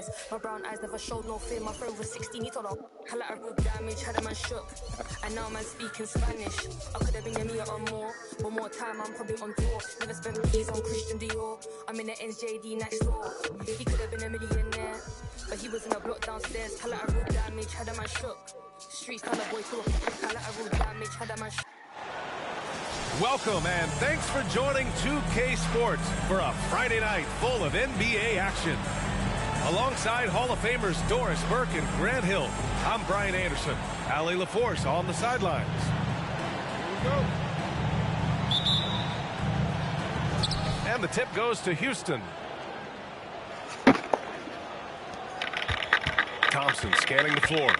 eyes. My brown eyes never showed no fear. My friend was 16, he told her collateral damage, had a man shook. And now man speaking Spanish. I could have been a million or more, but more time I'm probably on tour. Never spent days on Christian Dior. I'm in the NJD next door. He could have been a millionaire, but he was in a block downstairs. Collateral damage, had a man shook. Streets tell a boy to collateral damage, had a man shook. Welcome and thanks for joining 2K Sports for a Friday night full of NBA action. Alongside Hall of Famers Doris Burke and Grant Hill, I'm Brian Anderson. Allie LaForce on the sidelines. Here we go. And the tip goes to Houston. Thompson scanning the floor.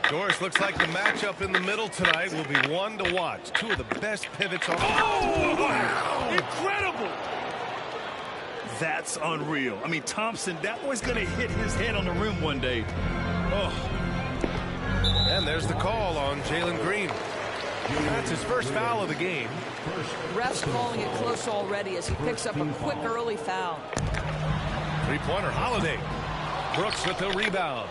Doris, looks like the matchup in the middle tonight will be one to watch. Two of the best pivots on the Oh, wow! Incredible! That's unreal. I mean, Thompson, that boy's going to hit his head on the rim one day. Oh. And there's the call on Jalen Green. That's his first foul of the game. Refs calling it close already as he picks up a quick early foul. Three-pointer, Holiday. Brooks with the rebound.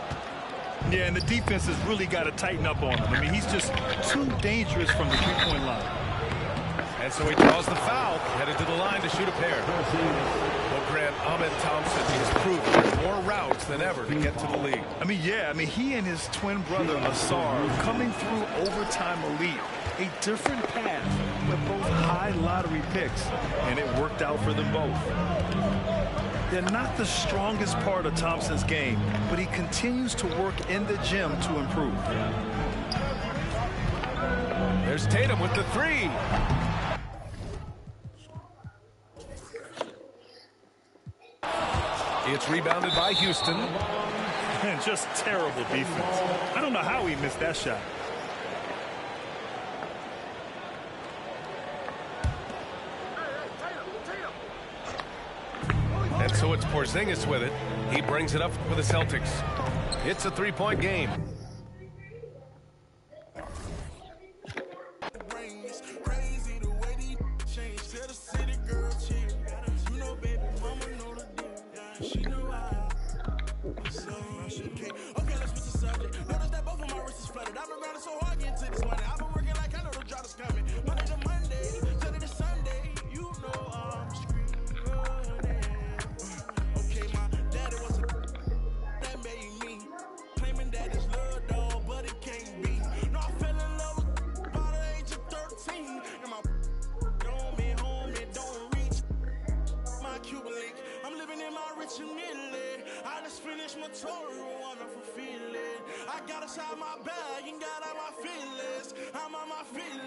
Yeah, and the defense has really got to tighten up on him. I mean, he's just too dangerous from the three-point line. And so he draws the foul, headed to the line to shoot a pair. Well, Grant, Ahmed Thompson has proven there's more routes than ever to get to the league. I mean, yeah, he and his twin brother, Asar, coming through overtime elite. A different path, but both high lottery picks, and it worked out for them both. They're not the strongest part of Thompson's game, but he continues to work in the gym to improve. There's Tatum with the three. It's rebounded by Houston. And just terrible defense. I don't know how he missed that shot. And so it's Porzingis with it. He brings it up for the Celtics. It's a three-point game. I got inside my bag and got out my feelings. I'm on my feelings.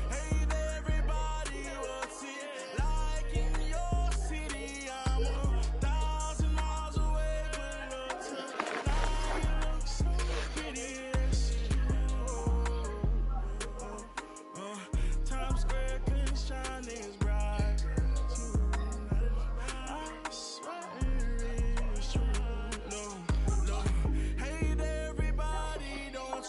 Hey there, everybody, what's it like in your city? I'm 1,000 miles away, but up tonight you look so pretty. Times Square couldn't shine as bright tonight. I swear it's true.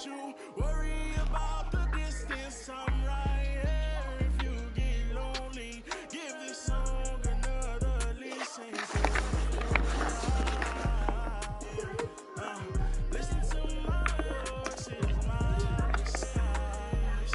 You worry about the distance. I'm right here. If you get lonely, give this song another listen. Listen to my voices, my sighs,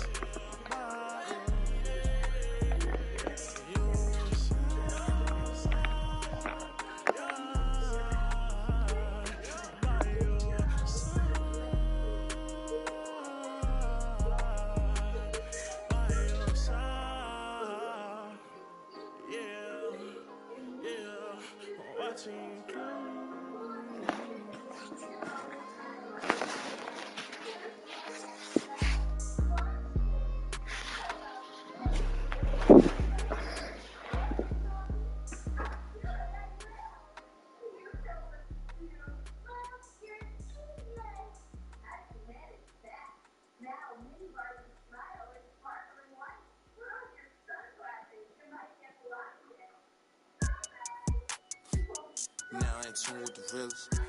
Now I ain't tune with the realest.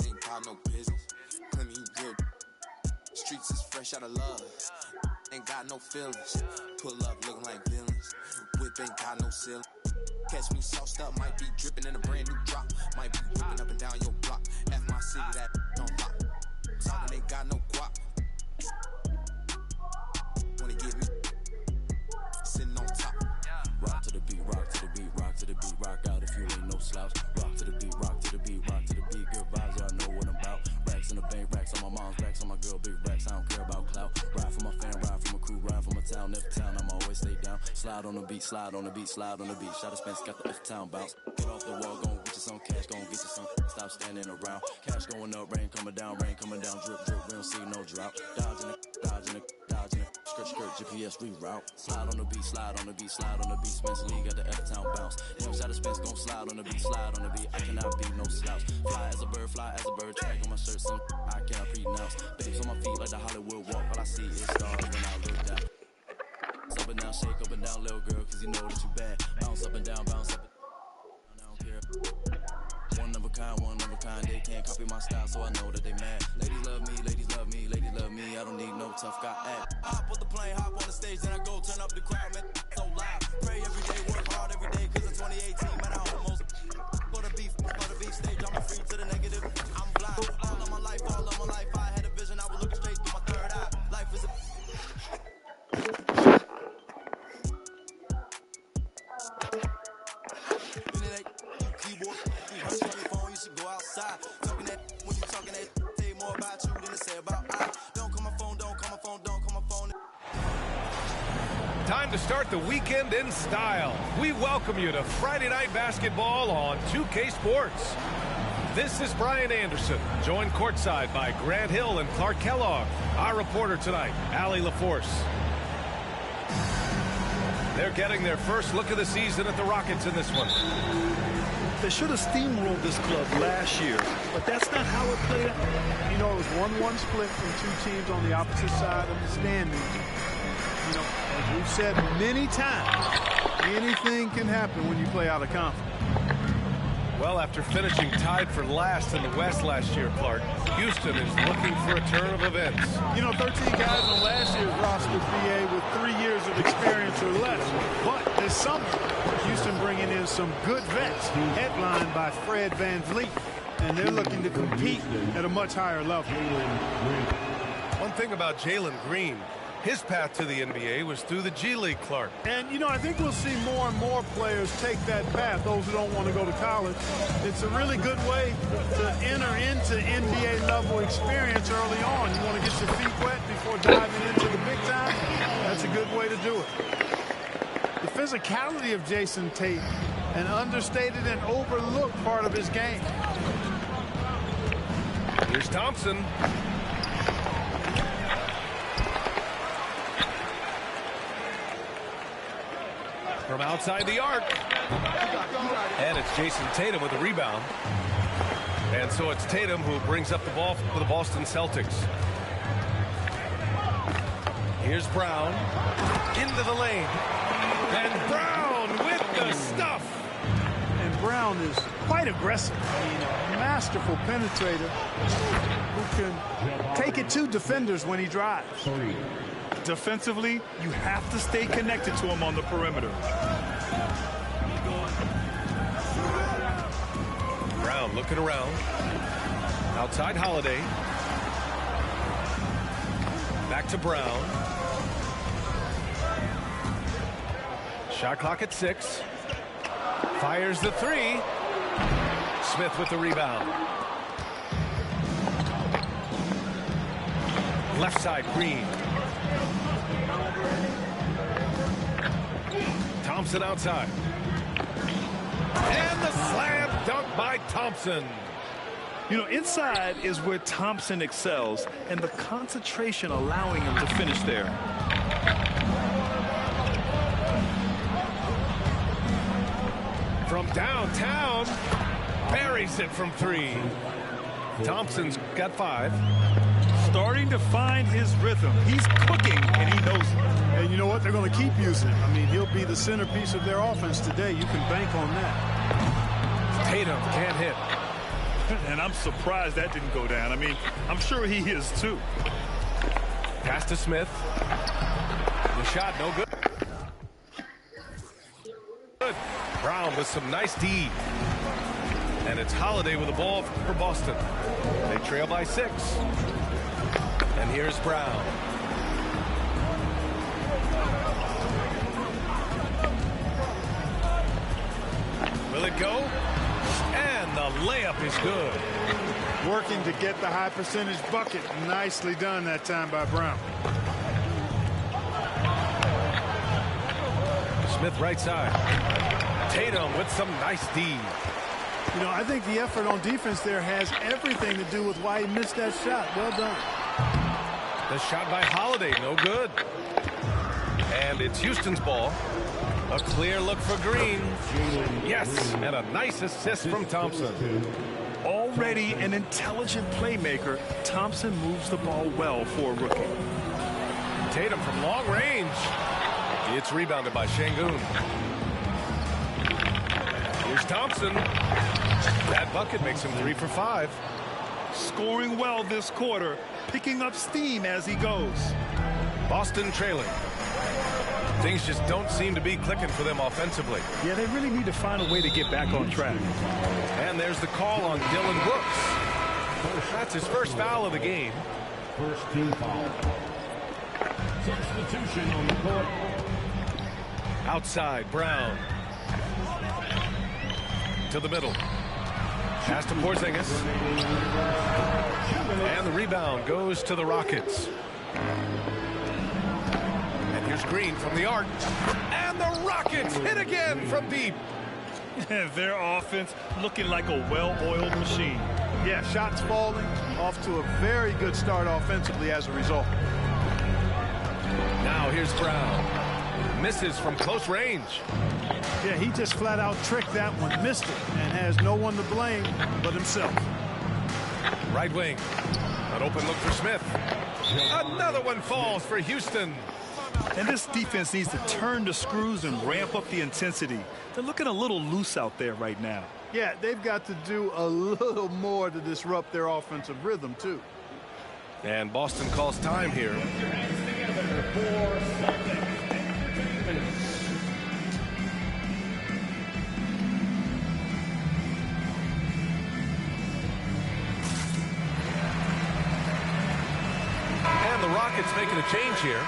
Ain't got no business. Claim me real. Streets is fresh out of love. Ain't got no feelings. Pull up looking like villains. Whip ain't got no ceiling. Catch me sauced up, might be dripping in a brand new drop. Might be whipping up and down your block. F my city, that don't lock. Talking ain't got no guap. Wanna get me sitting on top. Rock to the beat, rock to the beat, rock to the beat, rock out if you ain't no slouch. Rock to the beat, rock to the beat, rock to the beat. Good vibes, y'all know what I'm about. Racks in the bank, racks on my mom's, racks on my girl, big racks. I don't care about clout. Ride for my fan, ride for my crew, ride for my town. If town, I'm always stay down. Slide on the beat, slide on the beat, slide on the beat. Shot of Spence got the F-town bounce. Get off the wall, gon' get you some cash, gon' get you some. Stop standing around. Cash going up, rain coming down, drip, drip. We don't see no drop. Dodging it, dodging it, dodging it. Skirt, skirt, GPS reroute. Slide on the beat, slide on the beat, slide on the beat. Spence Lee got the F-town bounce. Young shot of Spence gon' slide on the beat, slide on the beat. I cannot be no slouch. Fly as a bird, track on my shirt, some I cannot pronounce. Babes on my feet like the Hollywood walk. All I see is stars when I look down. Up and down, shake up and down, little girl, cause you know that you bad. Bounce up and down, bounce up and down, I don't care. One of a kind, they can't copy my style, so I know that they mad. Ladies love me, ladies love me, ladies love me, I don't need no tough guy act. Hop on the plane, hop on the stage, then I go turn up the crowd, man, so loud. Pray every day, work hard every day, cause in 2018, man, I almost for the beef stage, I'm free to the negative, I'm blind. All of my life, I had a vision, I was looking straight through my third eye. Life is a keyboard, you on your phone, you should go outside. Talking that when you talking that, say more about you than it say about I. Don't call my phone, don't call my phone, don't call my phone. Time to start the weekend in style. We welcome you to Friday Night Basketball on 2K Sports. This is Brian Anderson, joined courtside by Grant Hill and Clark Kellogg. Our reporter tonight, Allie LaForce. They're getting their first look of the season at the Rockets in this one. They should have steamrolled this club last year, but that's not how it played out. You know, it was 1-1 split from two teams on the opposite side of the standings. You know, as we've said many times, anything can happen when you play out of conference. Well, after finishing tied for last in the West last year, Clark, Houston is looking for a turn of events. You know, 13 guys on last year's roster, BA, with 3 years of experience or less. But this summer, Houston bringing in some good vets, headlined by Fred VanVleet, and they're looking to compete at a much higher level. One thing about Jalen Green, his path to the NBA was through the G League, Clark. And, you know, I think we'll see more and more players take that path, those who don't want to go to college. It's a really good way to enter into NBA-level experience early on. You want to get your feet wet before diving into the big time? That's a good way to do it. The physicality of Jason Tate, an understated and overlooked part of his game. Here's Thompson. From outside the arc. And it's Jason Tatum with the rebound. And so it's Tatum who brings up the ball for the Boston Celtics. Here's Brown. Into the lane. And Brown with the stuff. And Brown is quite aggressive. I mean, a masterful penetrator who can take it to defenders when he drives. Defensively, you have to stay connected to him on the perimeter. Brown looking around. Outside Holiday. Back to Brown. Shot clock at 6. Fires the 3. Smith with the rebound. Left side, Green. Thompson outside. And the slam dunk by Thompson. You know, inside is where Thompson excels, and the concentration allowing him to finish there. From downtown, buries it from 3. Thompson's got 5. Starting to find his rhythm. He's cooking, and he knows it. And you know what? They're going to keep using him. I mean, he'll be the centerpiece of their offense today. You can bank on that. Tatum can't hit. And I'm surprised that didn't go down. I mean, I'm sure he is too. Pass to Smith. The shot no good. Good. Brown with some nice D. And it's Holiday with the ball for Boston. They trail by 6. And here's Brown. Will it go? And the layup is good. Working to get the high percentage bucket. Nicely done that time by Brown. Smith right side. Tatum with some nice D. You know, I think the effort on defense there has everything to do with why he missed that shot. Well done. The shot by Holiday, no good. And it's Houston's ball. A clear look for Green. Yes, and a nice assist from Thompson. Already an intelligent playmaker, Thompson moves the ball well for a rookie. Tatum from long range. It's rebounded by Şengün. Here's Thompson. That bucket makes him 3 for 5. Scoring well this quarter, picking up steam as he goes. Boston trailing. Things just don't seem to be clicking for them offensively. Yeah, they really need to find a way to get back on track. And there's the call on Dillon Brooks. That's his first foul of the game. First team foul. Substitution on the court. Outside, Brown. To the middle. Pass to Porzingis. And the rebound goes to the Rockets. And here's Green from the arc. And the Rockets hit again from deep. Their offense looking like a well-oiled machine. Yeah, shots falling. Off to a very good start offensively as a result. Now here's Brown. Misses from close range. Yeah, he just flat out tricked that one, missed it, and has no one to blame but himself. Right wing. An open look for Smith. Another one falls for Houston. And this defense needs to turn the screws and ramp up the intensity. They're looking a little loose out there right now. Yeah, they've got to do a little more to disrupt their offensive rhythm, too. And Boston calls time here. And the Rockets making a change here.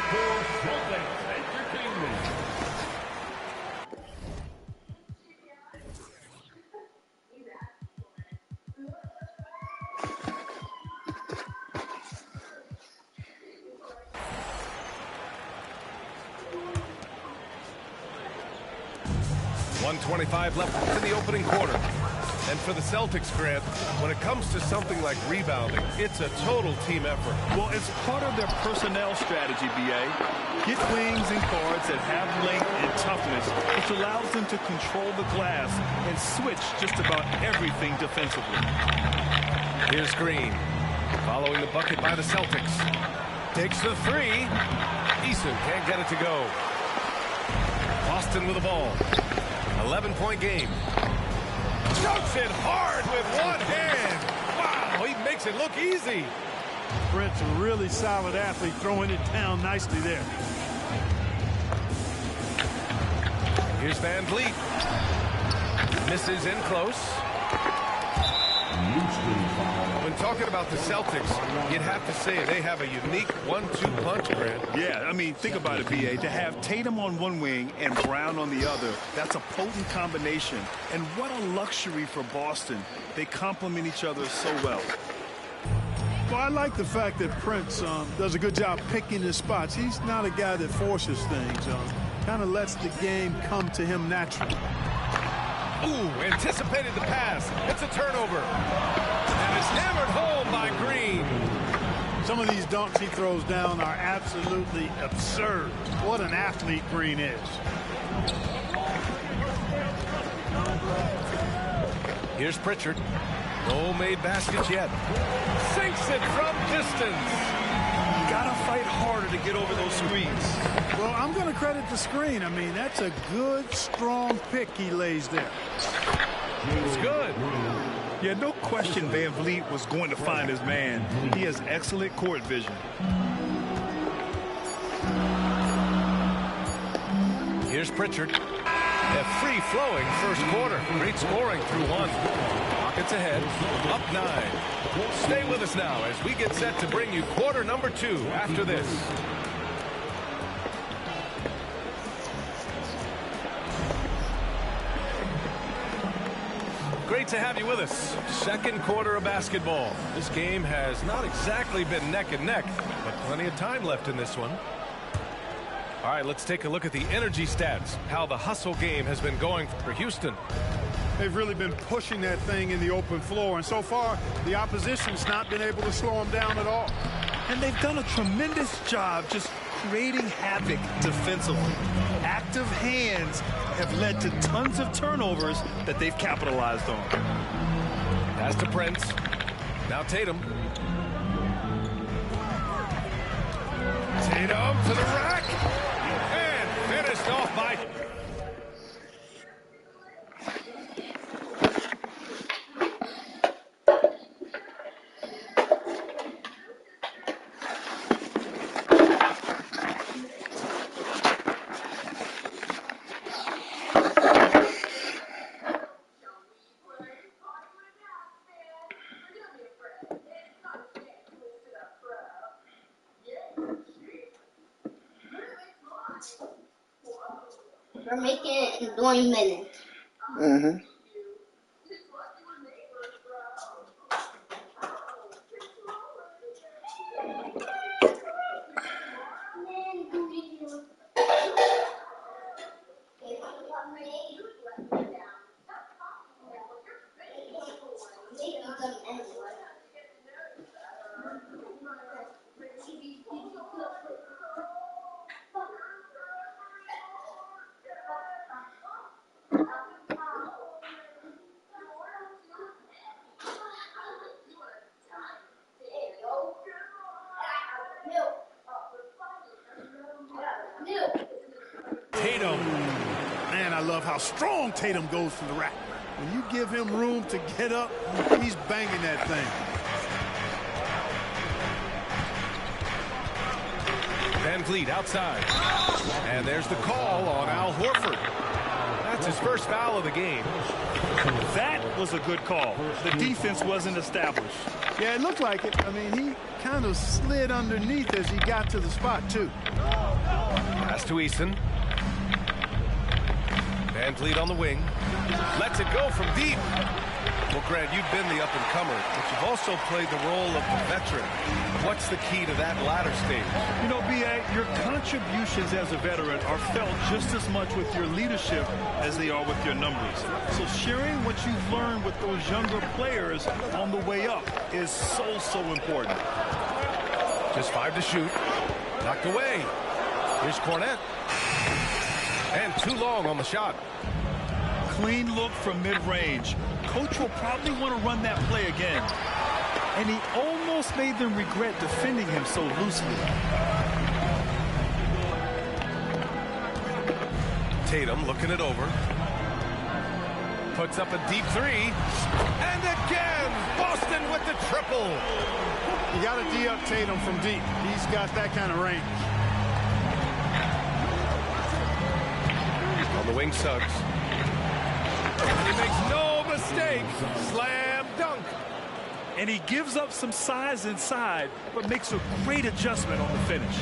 1:25 left in the opening quarter. And for the Celtics, Grant, when it comes to something like rebounding, it's a total team effort. Well, it's part of their personnel strategy, B.A. Get wings and guards that have length and toughness, which allows them to control the glass and switch just about everything defensively. Here's Green, following the bucket by the Celtics. Takes the 3. Eason can't get it to go. Boston with the ball. 11-point game. Strokes it hard with one hand. Wow, he makes it look easy. Brent's a really solid athlete, throwing it down nicely there. Here's Van Vliet. Misses in close. When talking about the Celtics, you'd have to say they have a unique 1-2 punch, Grant. Yeah, I mean, think about it, B.A. To have Tatum on one wing and Brown on the other, that's a potent combination. And what a luxury for Boston. They complement each other so well. Well, I like the fact that Prince does a good job picking his spots. He's not a guy that forces things. Kind of lets the game come to him naturally. Ooh, anticipated the pass. It's a turnover. And it's hammered home by Green. Some of these dunks he throws down are absolutely absurd. What an athlete Green is. Here's Pritchard. No made baskets yet. Sinks it from distance. Gotta fight harder to get over those screens. Well, I'm going to credit the screen. I mean, that's a good, strong pick he lays there. It's good. Yeah, no question Van Vliet was going to find his man. He has excellent court vision. Here's Pritchard. A free-flowing first quarter. Great scoring through one. Rockets ahead, up 9. Stay with us now as we get set to bring you quarter number 2 after this. Great to have you with us. Second quarter of basketball. This game has not exactly been neck and neck, but plenty of time left in this one. All right, let's take a look at the energy stats, how the hustle game has been going for Houston. They've really been pushing that thing in the open floor, and so far the opposition's not been able to slow them down at all. And they've done a tremendous job just creating havoc defensively. Active hands have led to tons of turnovers that they've capitalized on. Pass to Prince. Now Tatum. Tatum to the rack. And finished off by... We're making it in 20 minutes. Mm-hmm. Tatum. Man, I love how strong Tatum goes to the rack. When you give him room to get up, he's banging that thing. Van Vliet outside. And there's the call on Al Horford. That's his first foul of the game. That was a good call. The defense wasn't established. Yeah, it looked like it. I mean, he kind of slid underneath as he got to the spot, too. Pass to Easton. Van Vliet on the wing. Lets it go from deep. Well, Grant, you've been the up-and-comer, but you've also played the role of the veteran. What's the key to that latter stage? You know, B.A., your contributions as a veteran are felt just as much with your leadership as they are with your numbers. So sharing what you've learned with those younger players on the way up is so important. Just 5 to shoot. Knocked away. Here's Cornette. And too long on the shot. Clean look from mid-range. Coach will probably want to run that play again. And he almost made them regret defending him so loosely. Tatum looking it over. Puts up a deep 3. And again, Boston with the triple. You got to D-up Tatum from deep. He's got that kind of range. On the wing, Suggs. And he makes no mistake. Slam dunk. And he gives up some size inside, but makes a great adjustment on the finish.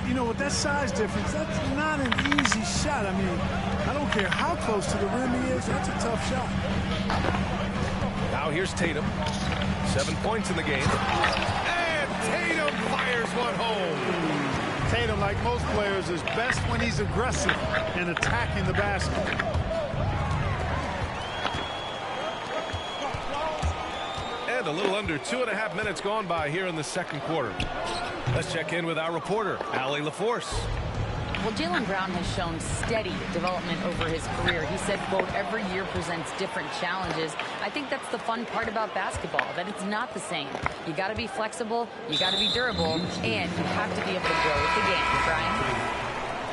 You know, with that size difference, that's not an easy shot. I mean, I don't care how close to the rim he is. That's a tough shot. Now here's Tatum. 7 points in the game. And Tatum fires one home. Tatum, like most players, is best when he's aggressive and attacking the basket. And a little under 2.5 minutes gone by here in the second quarter. Let's check in with our reporter, Allie LaForce. Well, Jaylen Brown has shown steady development over his career. He said, quote, every year presents different challenges. I think that's the fun part about basketball, that it's not the same. You got to be flexible, you got to be durable, and you have to be able to grow with the game. Brian?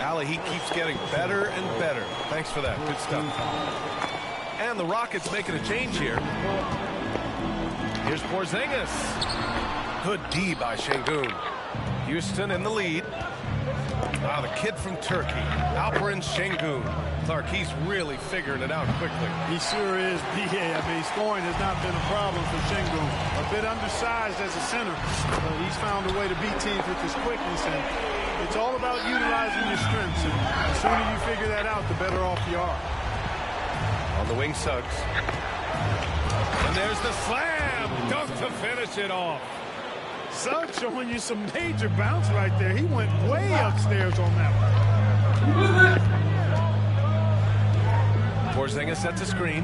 Allie, he keeps getting better and better. Thanks for that. Good stuff. And the Rockets making a change here. Here's Porzingis. Good D by Şengün. Houston in the lead. Wow, the kid from Turkey, Alperen Şengün. Clark, he's really figuring it out quickly. He sure is, B.A. I mean, scoring has not been a problem for Şengün. A bit undersized as a center, but he's found a way to beat teams with his quickness, and it's all about utilizing your strengths. And the sooner you figure that out, the better off you are. On the wing, Suggs. And there's the slam dunk to finish it off. Suggs showing you some major bounce right there. He went way upstairs on that one. Porzingis sets a screen.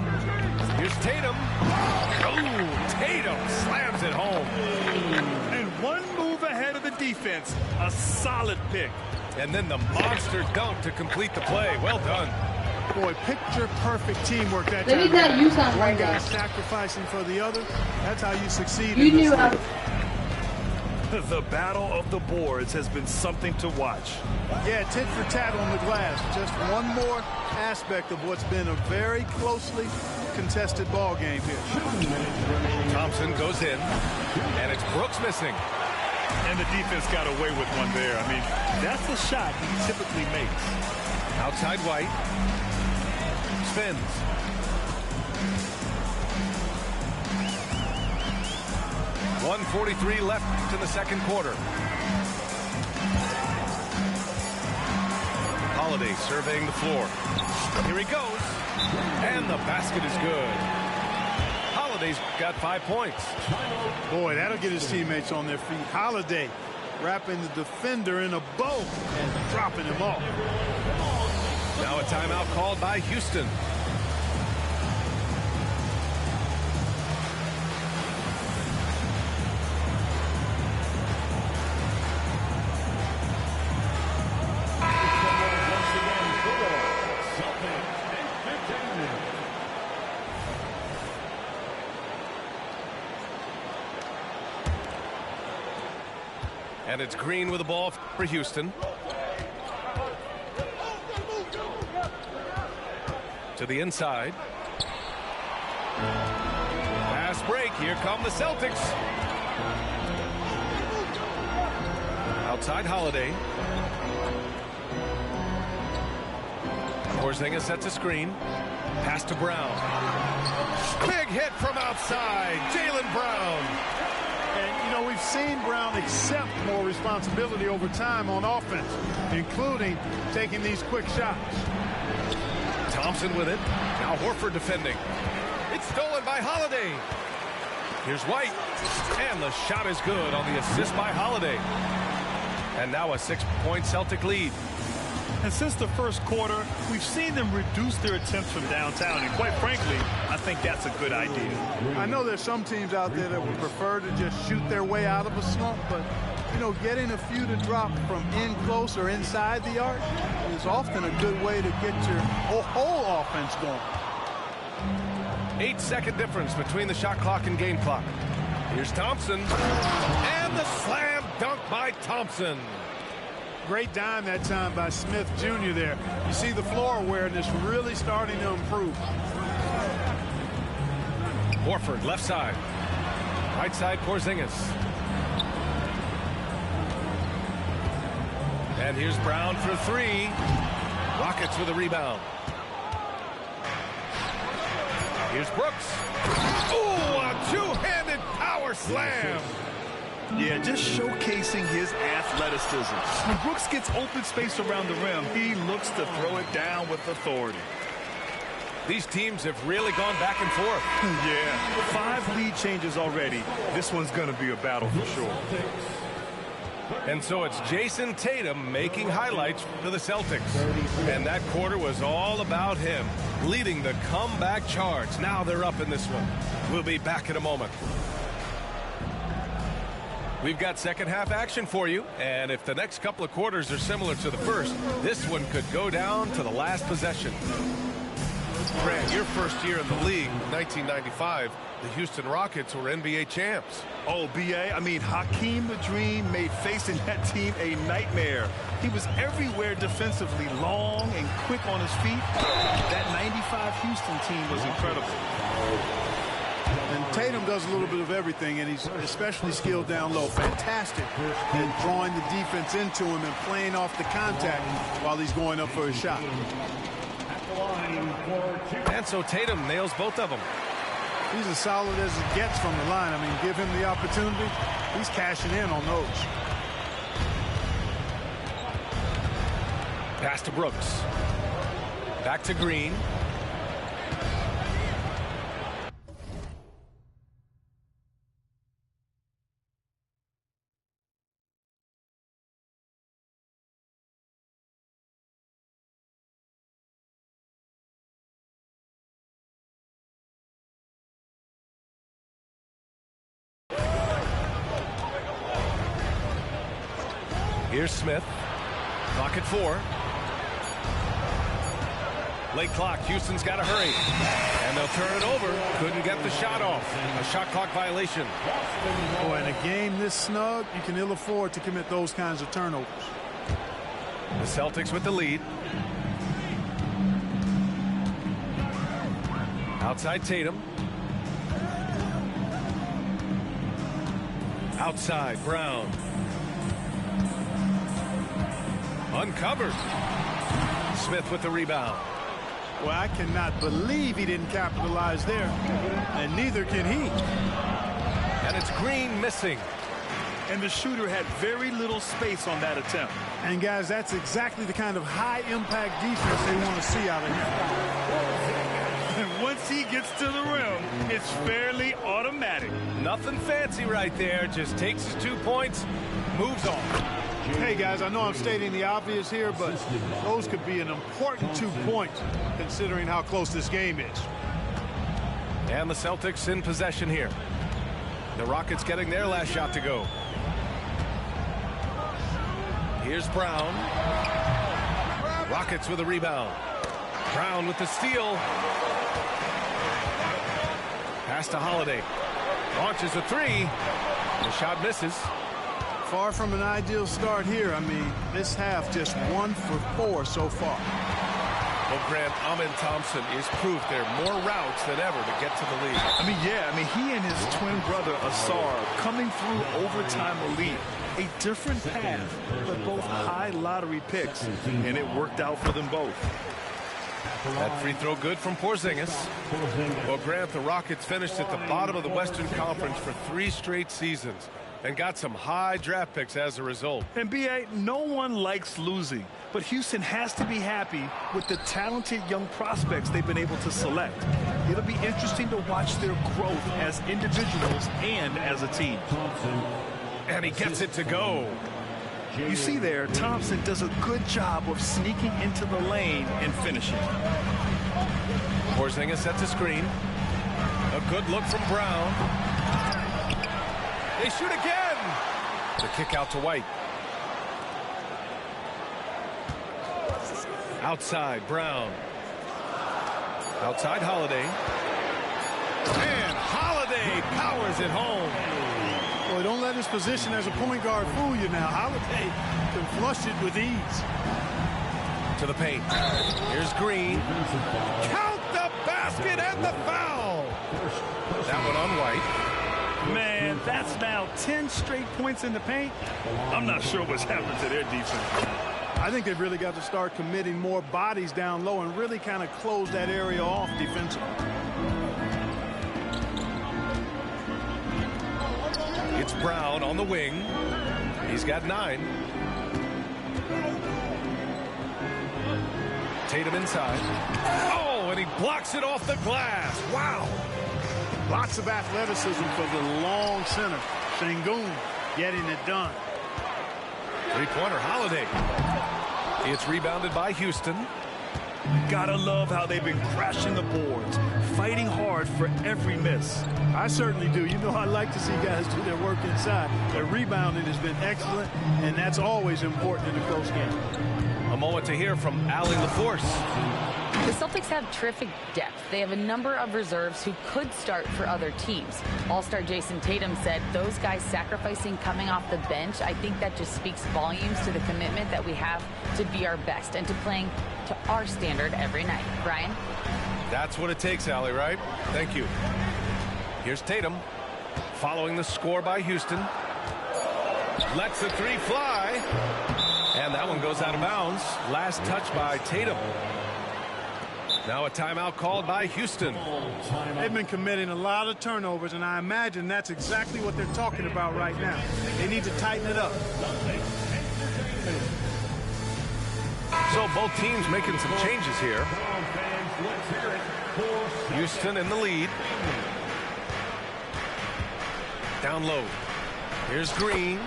Here's Tatum. Oh, Tatum slams it home. And one move ahead of the defense. A solid pick. And then the monster dunk to complete the play. Well done. Boy, picture-perfect teamwork that Let me time. tell you something One right guy now. sacrificing for the other. That's how you succeed You in this knew league. The battle of the boards has been something to watch. Yeah, tit for tat on the glass. Just one more aspect of what's been a very closely contested ball game here. Thompson goes in, and it's Brooks missing. And the defense got away with one there. I mean, that's a shot he typically makes. Outside White. Spins. .143 left in the second quarter. Holiday surveying the floor. Here he goes. And the basket is good. Holiday's got 5 points. Boy, that'll get his teammates on their feet. Holiday wrapping the defender in a bow and dropping him off. Now a timeout called by Houston. And it's Green with the ball for Houston. To the inside. Fast break. Here come the Celtics. Outside Holiday. Porzingis sets a screen. Pass to Brown. Big hit from outside. Jaylen Brown. And, you know, we've seen Brown accept more responsibility over time on offense, including taking these quick shots. Thompson with it. Now Horford defending. It's stolen by Holiday. Here's White. And the shot is good on the assist by Holiday. And now a 6-point Celtic lead. And since the first quarter, we've seen them reduce their attempts from downtown. And quite frankly, I think that's a good idea. I know there's some teams out there that would prefer to just shoot their way out of a slump, but, you know, getting a few to drop from in close or inside the arc is often a good way to get your whole offense going. 8-second difference between the shot clock and game clock. Here's Thompson. And the slam dunk by Thompson. Great dime that time by Smith Jr. there. You see the floor awareness really starting to improve. Horford left side. Right side Porzingis. And here's Brown for three. Rockets with a rebound. Here's Brooks. Ooh, a two-handed power slam. Yeah, just showcasing his athleticism. When Brooks gets open space around the rim, he looks to throw it down with authority. These teams have really gone back and forth. Yeah, 5 lead changes already. This one's going to be a battle for sure. And so it's Jason Tatum making highlights for the Celtics. And that quarter was all about him, leading the comeback charge. Now they're up in this one. We'll be back in a moment. We've got second half action for you, and if the next couple of quarters are similar to the first, this one could go down to the last possession. Grant, your first year in the league, 1995, the Houston Rockets were NBA champs. Oh, B.A., I mean, Hakeem the Dream made facing that team a nightmare. He was everywhere defensively, long and quick on his feet. That 95 Houston team was incredible. And Tatum does a little bit of everything, and he's especially skilled down low. Fantastic at drawing the defense into him and playing off the contact while he's going up for a shot. And so Tatum nails both of them. He's as solid as it gets from the line. I mean, give him the opportunity. He's cashing in on those. Pass to Brooks. Back to Green. Here's Smith. Clock at 4. Late clock. Houston's got to hurry. And they'll turn it over. Couldn't get the shot off. A shot clock violation. Boy, in a game this snug, you can ill afford to commit those kinds of turnovers. The Celtics with the lead. Outside Tatum. Outside Brown. Uncovered. Smith with the rebound. Well, I cannot believe he didn't capitalize there, and neither can he. And it's Green missing. And the shooter had very little space on that attempt. And guys, that's exactly the kind of high-impact defense they want to see out of him. And once he gets to the rim, it's fairly automatic. Nothing fancy right there. Just takes his 2 points, moves on. Hey, guys, I know I'm stating the obvious here, but those could be an important 2 points considering how close this game is. And the Celtics in possession here. The Rockets getting their last shot to go. Here's Brown. Rockets with a rebound. Brown with the steal. Pass to Holiday. Launches a 3. The shot misses. Far from an ideal start here. I mean, this half just 1 for 4 so far. Well, Grant, Amin Thompson is proof there are more routes than ever to get to the lead. I mean, he and his twin brother, Asar, coming through overtime elite. A different path, but both high lottery picks, and it worked out for them both. That free throw good from Porzingis. Well, Grant, the Rockets finished at the bottom of the Western Conference for 3 straight seasons and got some high draft picks as a result. And B.A., no one likes losing, but Houston has to be happy with the talented young prospects they've been able to select. It'll be interesting to watch their growth as individuals and as a team. And he gets it to go. You see there, Thompson does a good job of sneaking into the lane and finishing. Porzingis sets a screen. A good look from Brown. They shoot again. The kick out to White. Outside Brown. Outside Holiday. And Holiday powers it home. Boy, don't let his position as a point guard fool you now. Holiday can flush it with ease. To the paint. Here's Green. Count the basket and the foul. That one on White. Man, that's now 10 straight points in the paint. I'm not sure what's happened to their defense. I think they've really got to start committing more bodies down low and really kind of close that area off defensively. It's Brown on the wing. He's got 9. Tatum inside. Oh, and he blocks it off the glass. Wow. Lots of athleticism for the long center. Sengun getting it done. Three-pointer Holiday. It's rebounded by Houston. Gotta love how they've been crashing the boards, fighting hard for every miss. I certainly do. You know, I like to see guys do their work inside. Their rebounding has been excellent, and that's always important in a close game. A moment to hear from Allie LaForce. The Celtics have terrific depth. They have a number of reserves who could start for other teams. All-star Jason Tatum said those guys sacrificing coming off the bench, I think that just speaks volumes to the commitment that we have to be our best and to playing to our standard every night. Brian? That's what it takes, Allie, right? Thank you. Here's Tatum. Following the score by Houston. Lets the three fly. And that one goes out of bounds. Last touch by Tatum. Now a timeout called by Houston. They've been committing a lot of turnovers, and I imagine that's exactly what they're talking about right now. They need to tighten it up. So both teams making some changes here. Houston in the lead. Down low. Here's Green.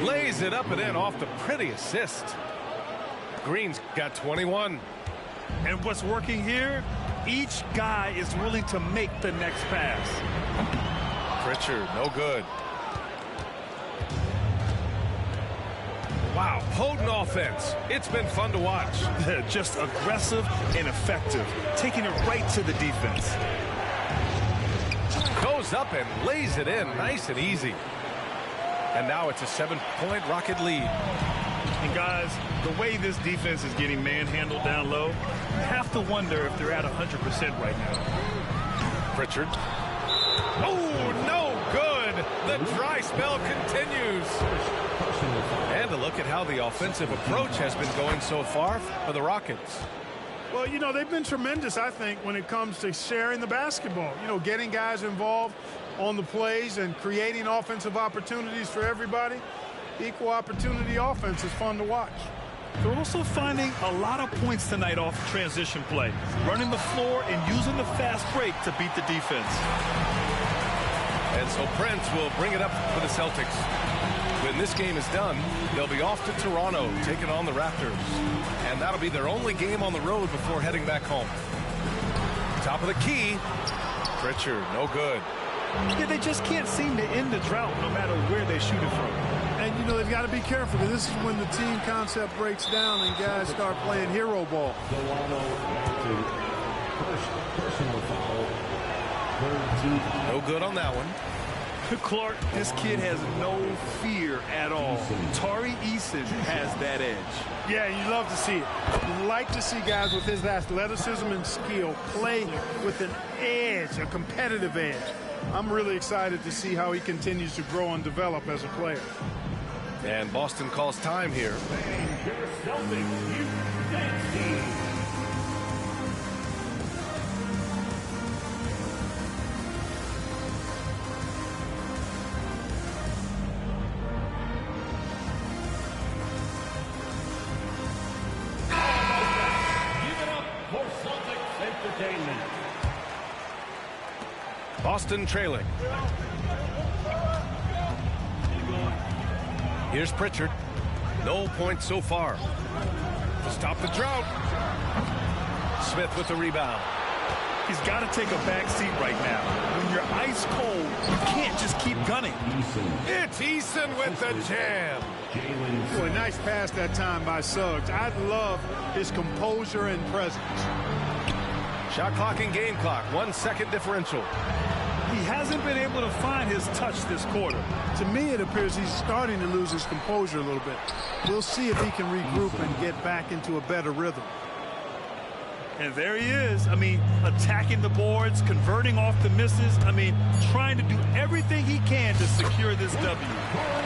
Lays it up and in off the pretty assist. Green's got 21. And what's working here, each guy is willing to make the next pass. Pritchard, no good. Wow, potent offense. It's been fun to watch. Just aggressive and effective, taking it right to the defense. Goes up and lays it in nice and easy. And now it's a 7-point Rocket lead. And guys, the way this defense is getting manhandled down low, you have to wonder if they're at 100% right now. Pritchard. Oh, no good. The dry spell continues. And a look at how the offensive approach has been going so far for the Rockets. Well, you know, they've been tremendous, I think, when it comes to sharing the basketball. You know, getting guys involved on the plays and creating offensive opportunities for everybody. Equal opportunity offense is fun to watch. They're also finding a lot of points tonight off transition play, running the floor and using the fast break to beat the defense. And so Prince will bring it up for the Celtics. When this game is done, they'll be off to Toronto, taking on the Raptors. And that'll be their only game on the road before heading back home. Top of the key, Pritchard, no good. Yeah, they just can't seem to end the drought no matter where they shoot it from. And, you know, they've got to be careful, because this is when the team concept breaks down and guys start playing hero ball. No good on that one. Clark, this kid has no fear at all. Tari Eason has that edge. Yeah, you love to see it. You like to see guys with his athleticism and skill play with an edge, a competitive edge. I'm really excited to see how he continues to grow and develop as a player. And Boston calls time here. Boston trailing. Here's Pritchard. No points so far. To stop the drought. Smith with the rebound. He's got to take a back seat right now. When you're ice cold, you can't just keep gunning. It's Eason with the jam. Boy, nice pass that time by Suggs. I love his composure and presence. Shot clock and game clock. 1 second differential. He hasn't been able to find his touch this quarter. To me, it appears he's starting to lose his composure a little bit. We'll see if he can regroup and get back into a better rhythm. And there he is. I mean, attacking the boards, converting off the misses. I mean, trying to do everything he can to secure this W.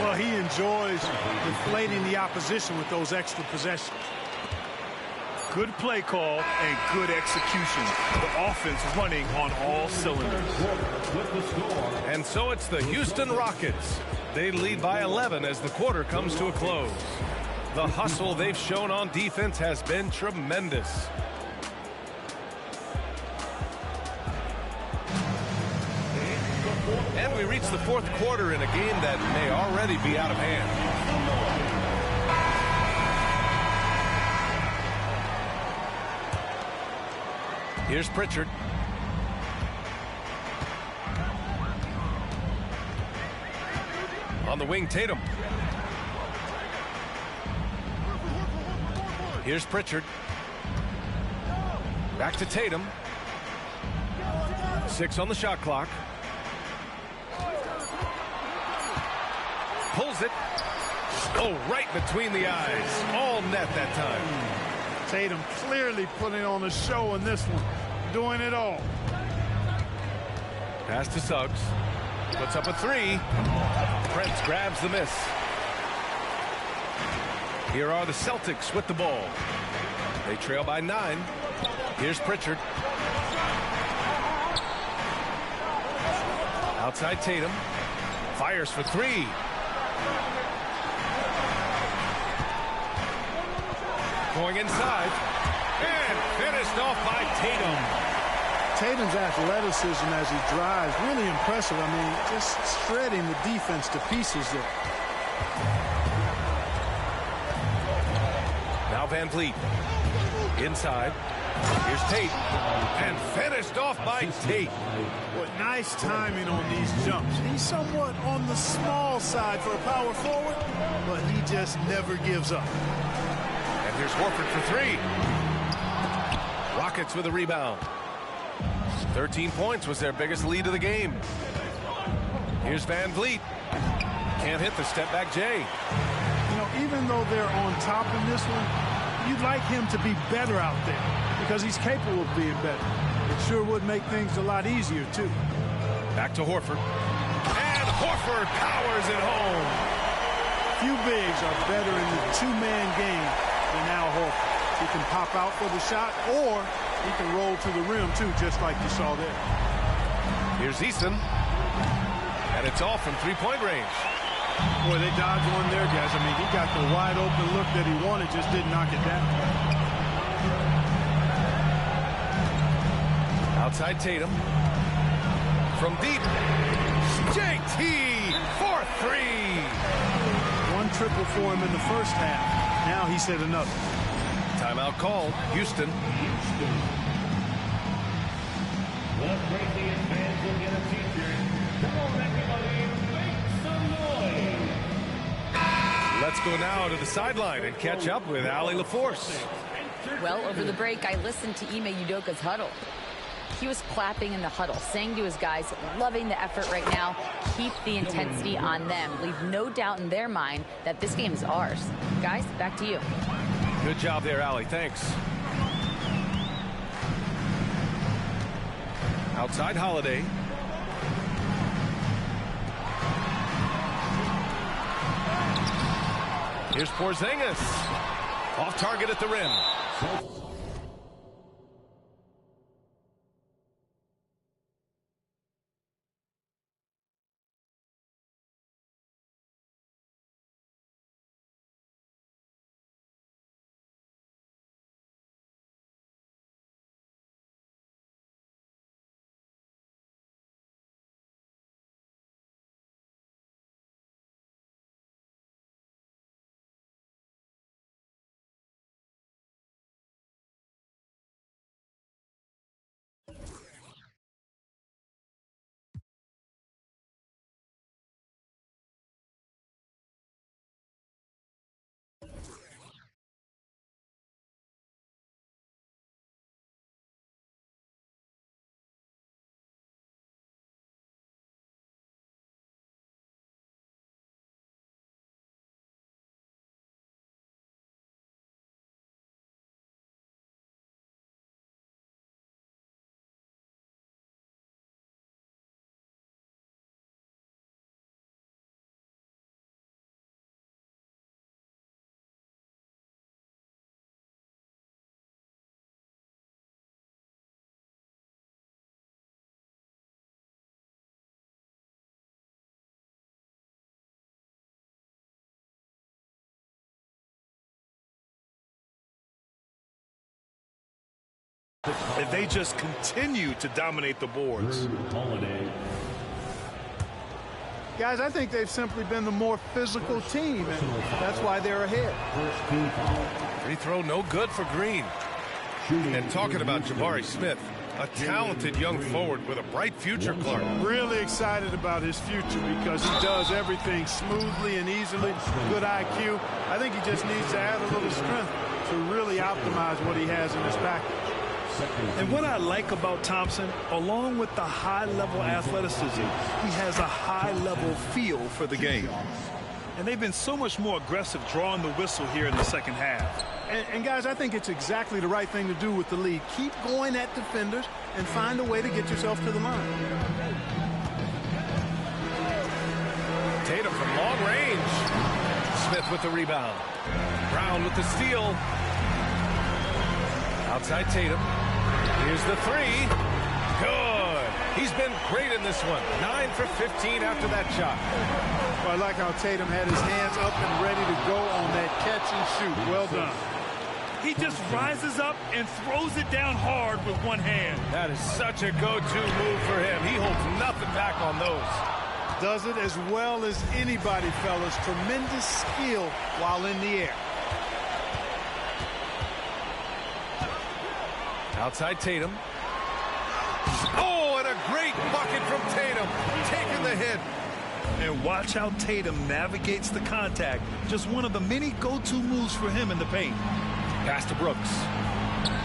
Well, he enjoys inflating the opposition with those extra possessions. Good play call and good execution. The offense running on all cylinders. And so it's the Houston Rockets. They lead by 11 as the quarter comes to a close. The hustle they've shown on defense has been tremendous. And we reach the fourth quarter in a game that may already be out of hand. Here's Pritchard. On the wing, Tatum. Here's Pritchard. Back to Tatum. 6 on the shot clock. Pulls it. Oh, right between the eyes. All net that time. Tatum clearly putting on a show in this one. Doing it all. Pass to Suggs. Puts up a three. Prince grabs the miss. Here are the Celtics with the ball. They trail by 9. Here's Pritchard. Outside Tatum. Fires for 3. Going inside. And finished off by Tatum. Tatum's athleticism as he drives, really impressive. I mean, just shredding the defense to pieces there. Now Van Vliet. Inside. Here's Tate. And finished off by Tate. What nice timing on these jumps. He's somewhat on the small side for a power forward, but he just never gives up. And here's Horford for 3. Rockets with a rebound. 13 points was their biggest lead of the game. Here's Van Vliet. Can't hit the step-back J. You know, even though they're on top in this one, you'd like him to be better out there because he's capable of being better. It sure would make things a lot easier, too. Back to Horford. And Horford powers it home. Few bigs are better in the two-man game than Al Horford. He can pop out for the shot, or he can roll to the rim, too, just like you saw there. Here's Easton. And it's all from three-point range. Boy, they dodged one there, guys. I mean, he got the wide-open look that he wanted, just didn't knock it down. Outside Tatum. From deep. JT for 3. One triple for him in the first half. Now he's hit another. Timeout called. Houston. The craziest fans will get a t-shirt. Come on, everybody, make some noise. Let's go now to the sideline and catch up with Allie LaForce. Well, over the break, I listened to Ime Udoka's huddle. He was clapping in the huddle, saying to his guys, loving the effort right now, keep the intensity on them. Leave no doubt in their mind that this game is ours. Guys, back to you. Good job there, Allie. Thanks. Outside Holiday. Here's Porzingis. Off target at the rim. And they just continue to dominate the boards. Guys, I think they've simply been the more physical team, and that's why they're ahead. Free throw no good for Green. And talking about Jabari Smith, a talented young forward with a bright future, Clark. Really excited about his future because he does everything smoothly and easily. Good IQ. I think he just needs to add a little strength to really optimize what he has in his package. And what I like about Thompson, along with the high-level athleticism, he has a high-level feel for the game. And they've been so much more aggressive drawing the whistle here in the second half. And guys, I think it's exactly the right thing to do with the lead. Keep going at defenders and find a way to get yourself to the line. Tatum from long range. Smith with the rebound. Brown with the steal. Outside Tatum. Here's the three. Good. He's been great in this one. 9 for 15 after that shot. Well, I like how Tatum had his hands up and ready to go on that catch and shoot. Well done. He just rises up and throws it down hard with one hand. That is such a go-to move for him. He holds nothing back on those. Does it as well as anybody, fellas. Tremendous skill while in the air. Outside Tatum. Oh, and a great bucket from Tatum. Taking the hit. And watch how Tatum navigates the contact. Just one of the many go-to moves for him in the paint. Pass to Brooks.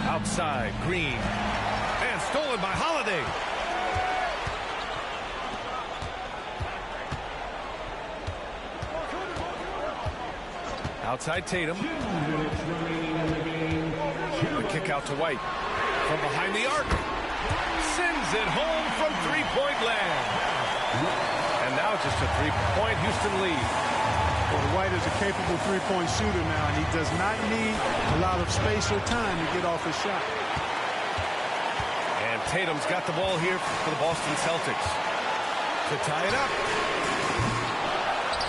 Outside, Green. And stolen by Holiday. Outside Tatum. The kick out to White. From behind the arc. Sends it home from three-point land. And now just a three-point Houston lead. Well, White is a capable three-point shooter now, and he does not need a lot of space or time to get off his shot. And Tatum's got the ball here for the Boston Celtics. To tie it up.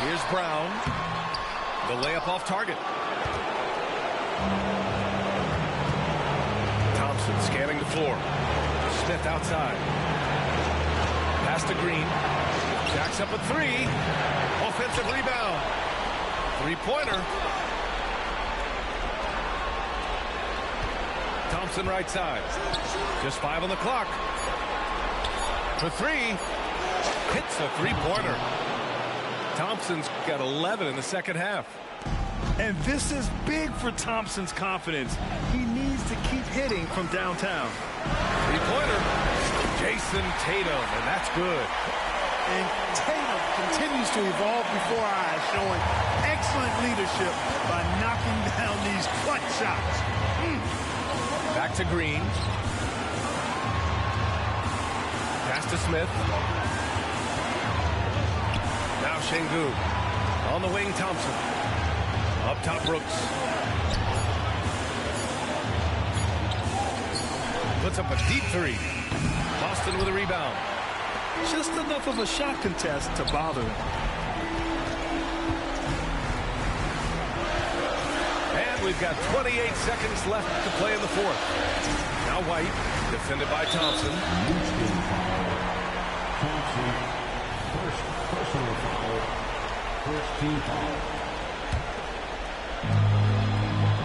Here's Brown. The layup off target. Thompson scanning the floor. Smith outside. Pass to Green. Jacks up a three. Offensive rebound. Three-pointer. Thompson right side. Just 5 on the clock. For three. Hits a three-pointer. Thompson's got 11 in the second half. And this is big for Thompson's confidence. He needs to keep hitting from downtown. Three-pointer. Jason Tatum, and that's good. And Tatum continues to evolve before our eyes, showing excellent leadership by knocking down these clutch shots. Back to Green. Pass to Smith. Now Şengün. On the wing, Thompson. Up top, Brooks. Puts up a deep three. Boston with a rebound. Just enough of a shot contest to bother him. And we've got 28 seconds left to play in the fourth. Now White, defended by Thompson. First personal foul. First team foul.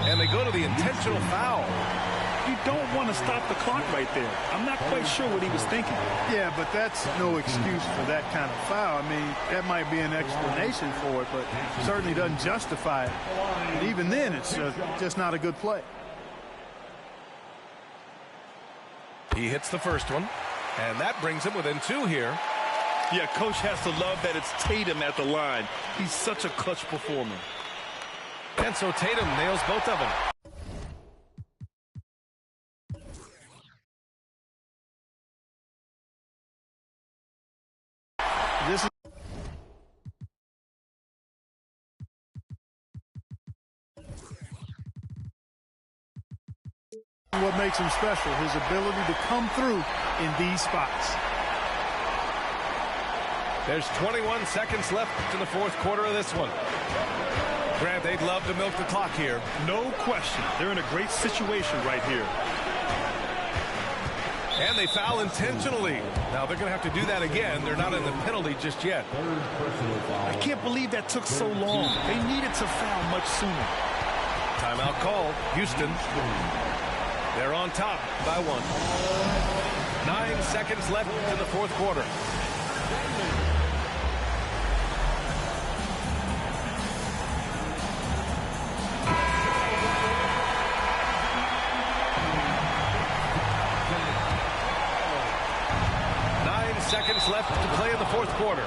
And they go to the intentional foul. You don't want to stop the clock right there. I'm not quite sure what he was thinking. Yeah, but that's no excuse for that kind of foul. I mean, that might be an explanation for it, but certainly doesn't justify it. And even then, it's just not a good play. He hits the first one, and that brings him within 2 here. Yeah, coach has to love that it's Tatum at the line. He's such a clutch performer. And so Tatum nails both of them. This is what makes him special, his ability to come through in these spots. There's 21 seconds left in the fourth quarter of this one. Grant, they'd love to milk the clock here. No question. They're in a great situation right here. And they foul intentionally. Now they're going to have to do that again. They're not in the penalty just yet. I can't believe that took so long. They needed to foul much sooner. Timeout call. Houston. They're on top by 1. 9 seconds left in the fourth quarter. Seconds left to play in the fourth quarter.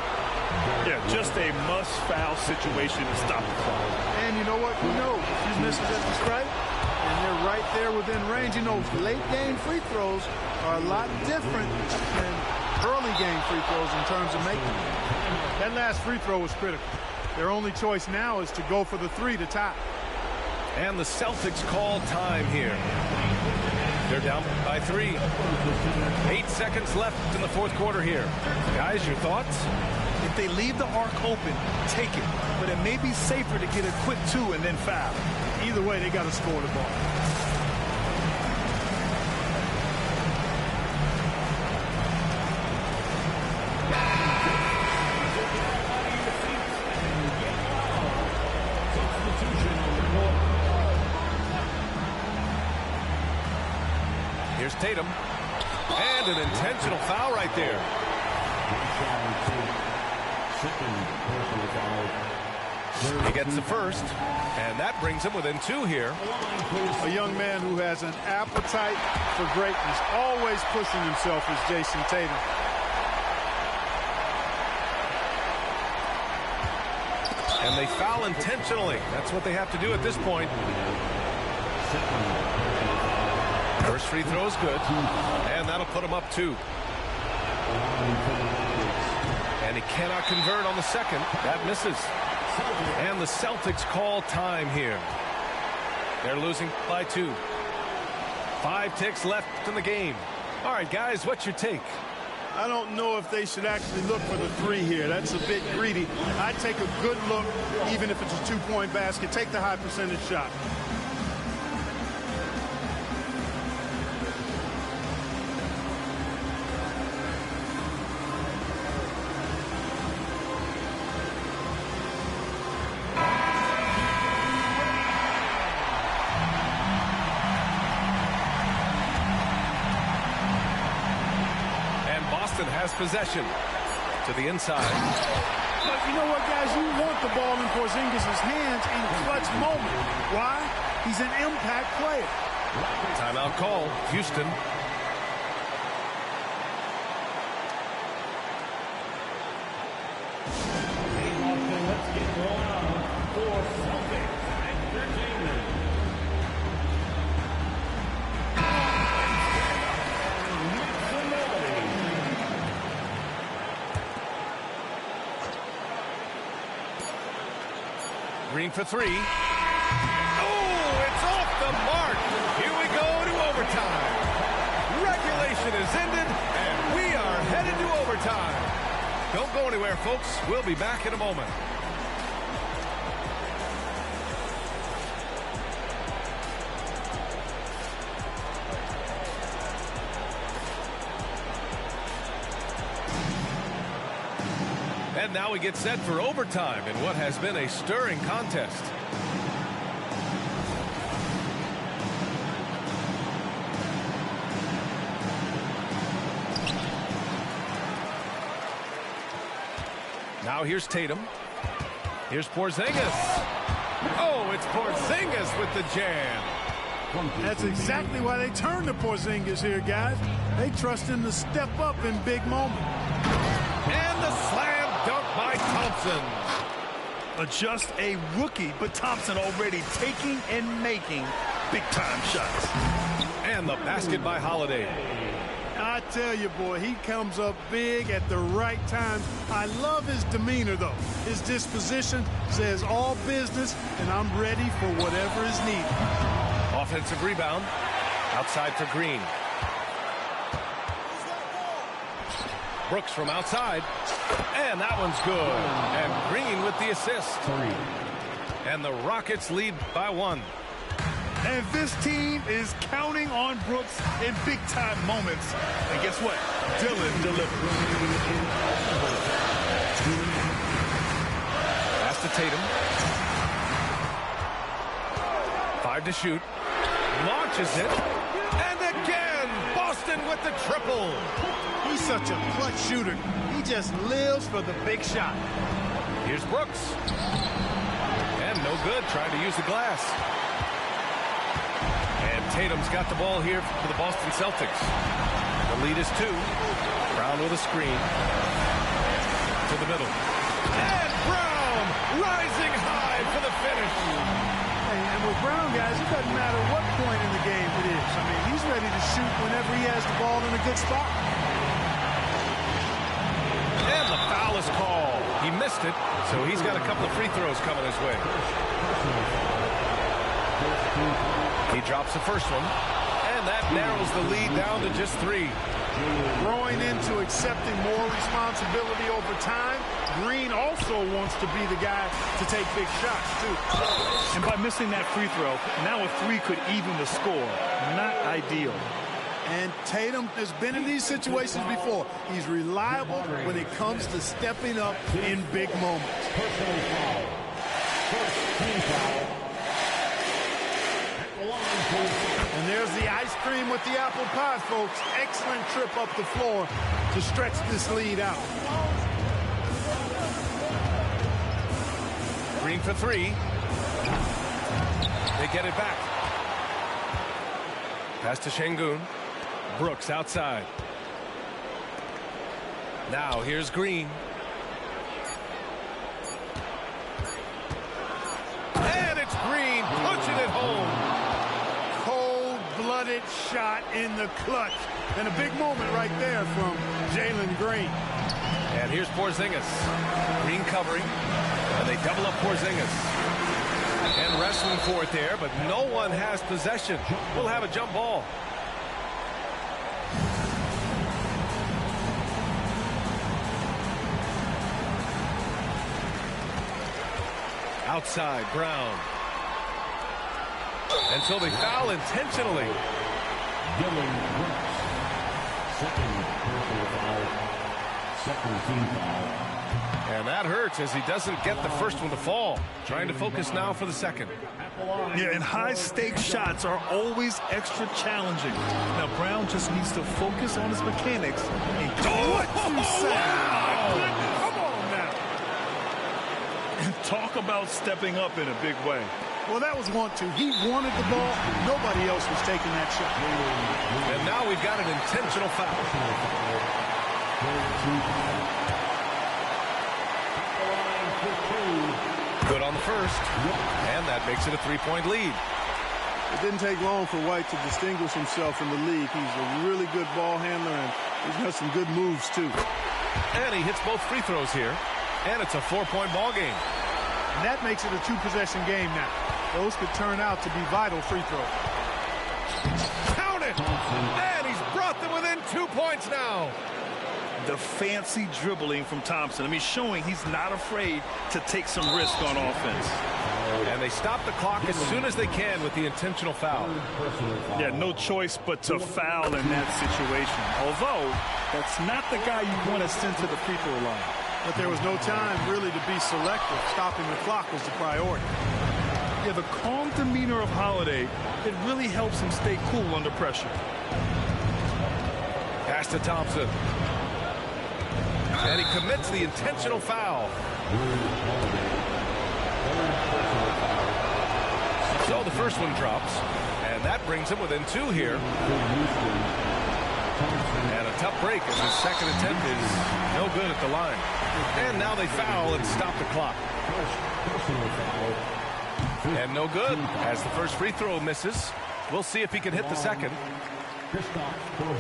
Yeah, just a must-foul situation to stop the clock. And you know what? He knows if he misses at the stripe, and they're right there within range. He knows late-game free throws are a lot different than early-game free throws in terms of making them. That last free throw was critical. Their only choice now is to go for the three to tie. And the Celtics call time here. They're down by 3. 8 seconds left in the fourth quarter here. Guys, your thoughts? If they leave the arc open, take it. But it may be safer to get a quick 2 and then foul. Either way, they got to score the ball. Here's Tatum. And an intentional foul right there. He gets the first, and that brings him within 2 here. A young man who has an appetite for greatness, always pushing himself, is Jason Tatum. And they foul intentionally. That's what they have to do at this point. First free throw is good, and that'll put him up 2. And he cannot convert on the second. That misses. And the Celtics call time here. They're losing by 2. 5 ticks left in the game. All right, guys, what's your take? I don't know if they should actually look for the 3 here. That's a bit greedy. I'd take a good look, even if it's a 2-point basket. Take the high percentage shot. Has possession to the inside. But you know what, guys? You want the ball in Porzingis' hands in clutch moment. Why? He's an impact player. Timeout call, Houston. Let's get going on for Celtics Entertainment. Green for 3. Oh, it's off the mark. Here we go to overtime. Regulation is ended, and we are headed to overtime. Don't go anywhere, folks. We'll be back in a moment. And now we get set for overtime in what has been a stirring contest. Now here's Tatum. Here's Porzingis. Oh, it's Porzingis with the jam. That's exactly why they turned to Porzingis here, guys. They trust him to step up in big moments. And the slam dunk by Thompson. Just a rookie, but Thompson already taking and making big-time shots. And the basket by Holiday. I tell you, boy, he comes up big at the right time. I love his demeanor, though. His disposition says all business, and I'm ready for whatever is needed. Offensive rebound. Outside for Green. Brooks from outside. And that one's good. And Green with the assist. And the Rockets lead by 1. And this team is counting on Brooks in big-time moments. And guess what? Dylan delivers. Pass to Tatum. 5 to shoot. Launches it. And again, Boston with the triple. He's such a clutch shooter. He just lives for the big shot. Here's Brooks. And no good, trying to use the glass. And Tatum's got the ball here for the Boston Celtics. The lead is 2. Brown with a screen. To the middle. And Brown rising high for the finish. And with Brown, guys, it doesn't matter what point in the game it is. I mean, he's ready to shoot whenever he has the ball in a good spot. And the foul is called. He missed it, so he's got a couple of free throws coming his way. He drops the first one, and that narrows the lead down to just 3. Growing into accepting more responsibility over time, Green also wants to be the guy to take big shots, too. And by missing that free throw, now a 3 could even the score. Not ideal. And Tatum has been in these situations before. He's reliable when it comes to stepping up in big moments. Personal foul. First team foul. And there's the ice cream with the apple pie, folks. Excellent trip up the floor to stretch this lead out. Green for 3. They get it back. Pass to Şengün. Brooks outside. Now here's Green. And it's Green punching it home. Cold-blooded shot in the clutch. And a big moment right there from Jalen Green. And here's Porzingis. Green covering. And they double up Porzingis. And wrestling for it there, but no one has possession. We'll have a jump ball. Outside, Brown. And so they foul intentionally. Dylan Brooks. Second personal foul. Second team foul. And that hurts as he doesn't get the first one to fall. Trying to focus now for the second. Yeah, and high-stakes shots are always extra challenging. Now, Brown just needs to focus on his mechanics. And what you say? Come on now. And talk about stepping up in a big way. Well, that was want to. He wanted the ball. Nobody else was taking that shot. And now we've got an intentional foul. Good on the first. And that makes it a 3-point lead. It didn't take long for White to distinguish himself in the league. He's a really good ball handler, and he's got some good moves, too. And he hits both free throws here. And it's a 4-point ball game. And that makes it a 2-possession game now. Those could turn out to be vital free throws. Count it! And he's brought them within 2 points now. The fancy dribbling from Thompson. I mean, showing he's not afraid to take some risk on offense. And they stop the clock as soon as they can with the intentional foul. Yeah, no choice but to foul in that situation. Although, that's not the guy you want to send to the free throw line. But there was no time really to be selective. Stopping the clock was the priority. Yeah, the calm demeanor of Holiday, it really helps him stay cool under pressure. Pass to Thompson. And he commits the intentional foul. So the first one drops, and that brings him within 2 here. And a tough break as his second attempt is no good at the line. And now they foul and stop the clock. And no good as the first free throw misses. We'll see if he can hit the second.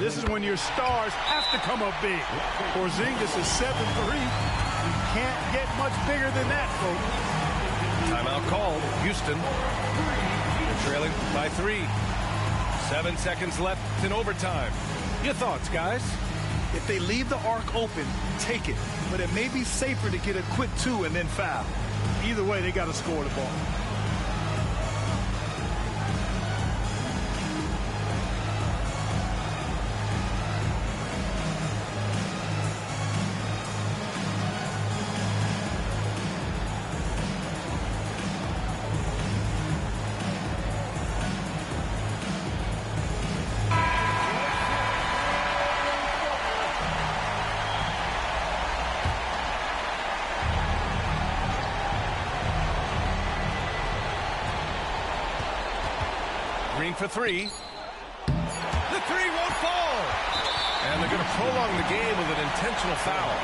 This is when your stars have to come up big. Porzingis is 7-3. You can't get much bigger than that, folks. Timeout called. Houston. They're trailing by 3. 7 seconds left in overtime. Your thoughts, guys? If they leave the arc open, take it. But it may be safer to get a quick 2 and then foul. Either way, they got to score the ball. For 3. The 3 won't fall. And they're going to prolong the game with an intentional foul.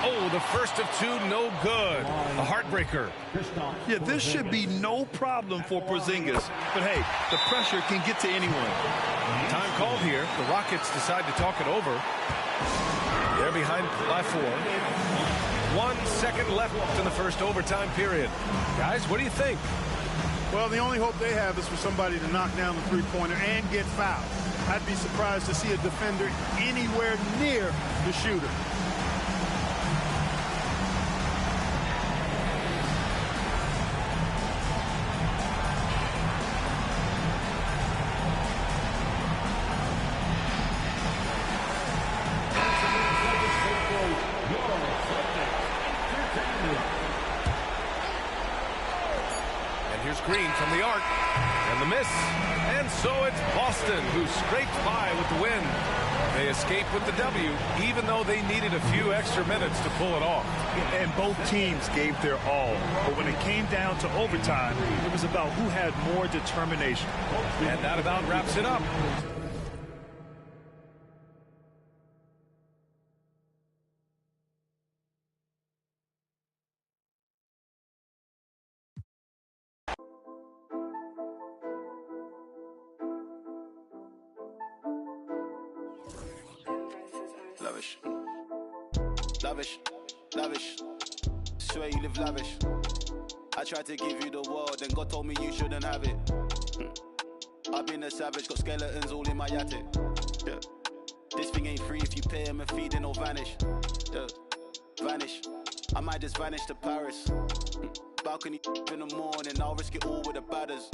Oh, the first of two, no good. A heartbreaker. Yeah, this should be no problem for Porzingis. But hey, the pressure can get to anyone. Time called here. The Rockets decide to talk it over. They're behind by 4. 1 second left in the first overtime period. Guys, what do you think? Well, the only hope they have is for somebody to knock down the three-pointer and get fouled. I'd be surprised to see a defender anywhere near the shooter. Green from the arc, and the miss. And so it's Boston who scraped by with the win. They escape with the W, even though they needed a few extra minutes to pull it off. And both teams gave their all. But when it came down to overtime, it was about who had more determination. And that about wraps it up. Lavish, lavish, lavish. Swear you live lavish. I tried to give you the world, then God told me you shouldn't have it. I've been a savage, got skeletons all in my attic. Yeah. This thing ain't free if you pay him a fee, then it'll vanish. Yeah. Vanish. I might just vanish to Paris. Balcony in the morning, I'll risk it all with the badders.